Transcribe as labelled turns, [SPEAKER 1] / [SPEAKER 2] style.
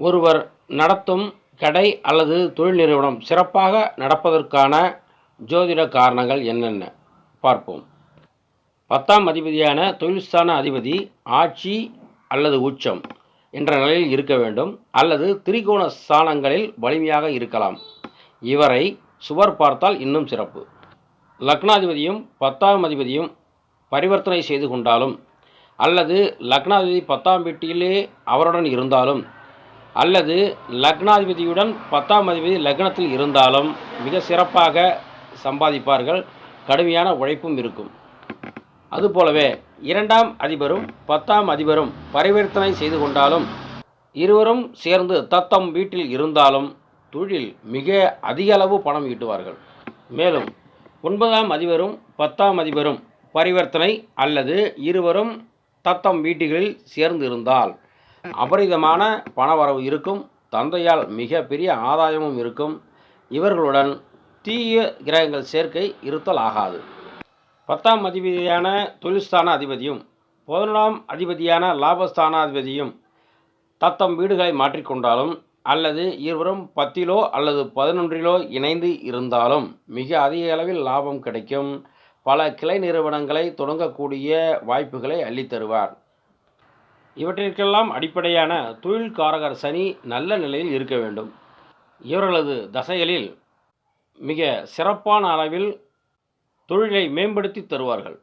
[SPEAKER 1] ஒருவர் நடத்தும் கடை அல்லது தொழில் நிறுவனம் சிறப்பாக நடப்பதற்கான ஜோதிட காரணங்கள் என்னென்ன பார்ப்போம். 10ஆம் அதிபதியான தொழில்ஸ்தான அதிபதி ஆட்சி அல்லது உச்சம் என்ற நிலையில் இருக்க வேண்டும், அல்லது திரிகோண ஸ்தானங்களில் வலிமையாக இருக்கலாம். இவரை சுவர் பார்த்தால் இன்னும் சிறப்பு. லக்னாதிபதியும் 10ஆம் அதிபதியும் பரிவர்த்தனை செய்து கொண்டாலும், அல்லது லக்னாதிபதி 10ஆம் வீட்டிலே அவருடன் இருந்தாலும், அல்லது லக்னாதிபதியுடன் 10ஆம் அதிபதி லக்னத்தில் இருந்தாலும் மிக சிறப்பாக சம்பாதிப்பார்கள். கடுமையான உழைப்பும் இருக்கும். அதுபோலவே 2ஆம் அதிபரும் 10ஆம் அதிபரும் பரிவர்த்தனை செய்து கொண்டாலும், இருவரும் சேர்ந்து தத்தம் வீட்டில் இருந்தாலும் தொழில் மிக அதிக அளவு பணம் ஈட்டுவார்கள். மேலும் 9ஆம் அதிபரும் 10ஆம் அதிபரும் பரிவர்த்தனை அல்லது இருவரும் தத்தம் வீடுகளில் சேர்ந்து இருந்தால் அபரிதமான பணவரவு இருக்கும். தந்தையால் மிக பெரிய ஆதாயமும் இருக்கும். இவர்களுடன் தீய கிரகங்கள் சேர்க்கை இருத்தல் ஆகாது. 10ஆம் அதிபதியான தொழில்ஸ்தான அதிபதியும் 11ஆம் அதிபதியான லாபஸ்தானாதிபதியும் தத்தம் வீடுகளை மாற்றிக்கொண்டாலும், அல்லது இருவரும் 10லோ அல்லது 11லோ இணைந்து இருந்தாலும் மிக அதிக அளவில் லாபம் கிடைக்கும். பல கிளை நிறுவனங்களை தொடங்கக்கூடிய வாய்ப்புகளை அள்ளித்தருவார். இவற்றிற்கெல்லாம் அடிப்படையான தொழில்காரகர் சனி நல்ல நிலையில் இருக்க வேண்டும். இவர்களது தசைகளில் மிக சிறப்பான அளவில் தொழிலை மேம்படுத்தி தருவார்கள்.